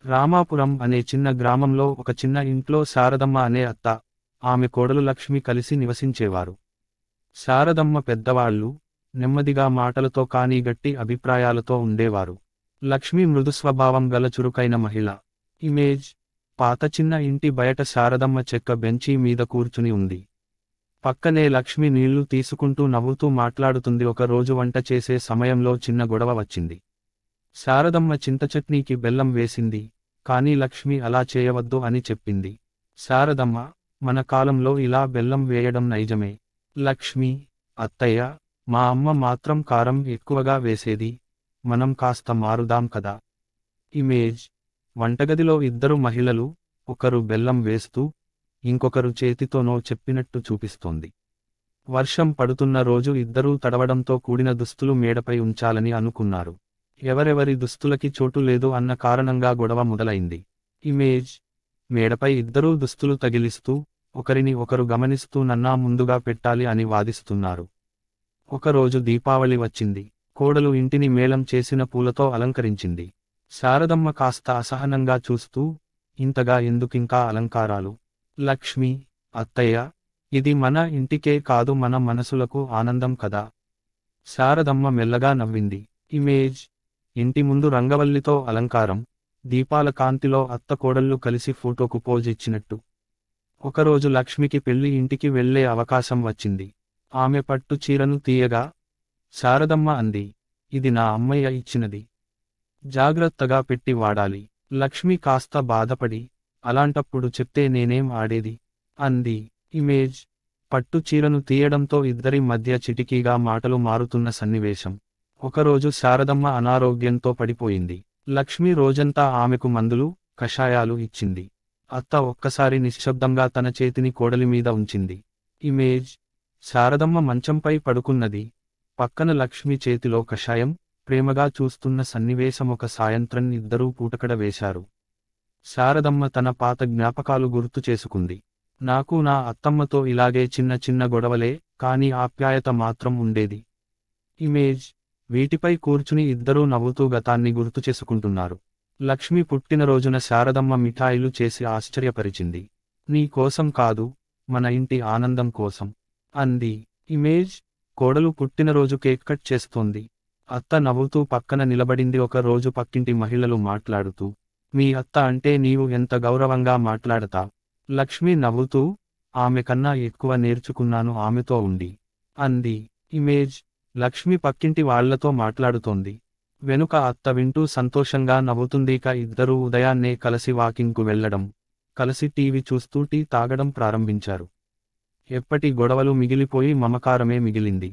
రామాపురం అనే చిన్న గ్రామంలో ఒక చిన్న ఇంట్లో శారదమ్మ అనే అత్త, ఆమె కోడలు లక్ష్మి కలిసి నివసించేవారు. శారదమ్మ పెద్దవాళ్ళు, నెమ్మదిగా మాటలతో కానీ గట్టి అభిప్రాయాలతో ఉండేవారు. లక్ష్మి మృదు స్వభావం గల చురుకైన మహిళ. ఇమేజ్: పాత చిన్న ఇంటి బయట శారదమ్మ చెక్క బెంచీ మీద కూర్చుని ఉంది. పక్కనే లక్ష్మి నీళ్లు తీసుకుంటూ నవ్వుతూ మాట్లాడుతుంది. ఒక రోజు వంట చేసే సమయంలో చిన్న గొడవ వచ్చింది. శారదమ్మ చింతచట్నీకి బెల్లం వేసింది, కానీ లక్ష్మి అలా చేయవద్దు అని చెప్పింది. శారదమ్మ: మన కాలంలో ఇలా బెల్లం వేయడం నైజమే. లక్ష్మి: అత్తయ్య, మా అమ్మ మాత్రం కారం ఎక్కువగా వేసేది, మనం కాస్త మారుదాం కదా. ఇమేజ్: వంటగదిలో ఇద్దరు మహిళలు, ఒకరు బెల్లం వేస్తూ, ఇంకొకరు చేతితోనో చెప్పినట్టు చూపిస్తోంది. వర్షం పడుతున్న రోజు ఇద్దరూ తడవడంతో కూడిన దుస్తులు మేడపై ఉంచాలని అనుకున్నారు. ఎవరెవరి దుస్తులకి చోటు లేదు అన్న కారణంగా గొడవ మొదలైంది. ఇమేజ్: మేడపై ఇద్దరూ దుస్తులు తగిలిస్తూ, ఒకరిని ఒకరు గమనిస్తూ నన్నా ముందుగా పెట్టాలి అని వాదిస్తున్నారు. ఒకరోజు దీపావళి వచ్చింది. కోడలు ఇంటిని మేళం చేసిన పూలతో అలంకరించింది. శారదమ్మ కాస్త అసహనంగా చూస్తూ, ఇంతగా ఎందుకింకా అలంకారాలు? లక్ష్మి: అత్తయ్య, ఇది మన ఇంటికే కాదు మన మనసులకు ఆనందం కదా. శారదమ్మ మెల్లగా నవ్వింది. ఇమేజ్: ఇంటి ముందు రంగవల్లితో అలంకారం, దీపాల కాంతిలో అత్త కోడళ్ళు కలిసి ఫోటోకు పోజ్ ఇచ్చినట్టు. ఒకరోజు లక్ష్మికి పెళ్లి ఇంటికి వెళ్లే అవకాశం వచ్చింది. ఆమె పట్టు చీరను తీయగా, శారదమ్మ అంది, ఇది నా అమ్మయ్య ఇచ్చినది, జాగ్రత్తగా పెట్టి వాడాలి. లక్ష్మి కాస్త బాధపడి, అలాంటప్పుడు చెప్తే నేనేం ఆడేది అంది. ఇమేజ్: పట్టు చీరను తీయడంతో ఇద్దరి మధ్య చిటికీగా మాటలు మారుతున్న సన్నివేశం. ఒకరోజు శారదమ్మ అనారోగ్యంతో పడిపోయింది. లక్ష్మి రోజంతా ఆమెకు మందులు, కషాయాలు ఇచ్చింది. అత్త ఒక్కసారి నిశ్శబ్దంగా తన చేతిని కోడలి మీద ఉంచింది. ఇమేజ్: శారదమ్మ మంచంపై పడుకున్నది, పక్కన లక్ష్మి చేతిలో కషాయం, ప్రేమగా చూస్తున్న సన్నివేశం. ఒక సాయంత్రం ఇద్దరూ పూటకడ వేశారు. శారదమ్మ తన పాత జ్ఞాపకాలు గుర్తు చేసుకుంది. నాకు నా అత్తమ్మతో ఇలాగే చిన్న చిన్న గొడవలే, కానీ ఆప్యాయత మాత్రం ఉండేది. ఇమేజ్: వీటిపై కూర్చుని ఇద్దరూ నవ్వుతూ గతాన్ని గుర్తు చేసుకుంటున్నారు. లక్ష్మి పుట్టినరోజున శారదమ్మ మిఠాయిలు చేసి ఆశ్చర్యపరిచింది. నీ కోసం కాదు, మన ఇంటి ఆనందం కోసం అంది. ఇమేజ్: కోడలు పుట్టినరోజు కేక్ కట్ చేస్తోంది. అత్త నవ్వుతూ పక్కన నిలబడింది. ఒక రోజు పక్కింటి మహిళలు మాట్లాడుతూ, మీ అత్త అంటే నీవు ఎంత గౌరవంగా మాట్లాడతా. లక్ష్మి నవ్వుతూ, ఆమె కన్నా ఎక్కువ నేర్చుకున్నాను ఆమెతో ఉండి అంది. ఇమేజ్: లక్ష్మి పక్కింటి వాళ్లతో మాట్లాడుతోంది. వెనుక అత్త వింటూ సంతోషంగా నవ్వుతుందిక ఇద్దరూ ఉదయాన్నే కలిసి వాకింగ్కు వెళ్లడం, కలిసి టీవీ చూస్తూ టీ తాగడం ప్రారంభించారు. ఎప్పటి గొడవలు మిగిలిపోయి మమకారమే మిగిలింది.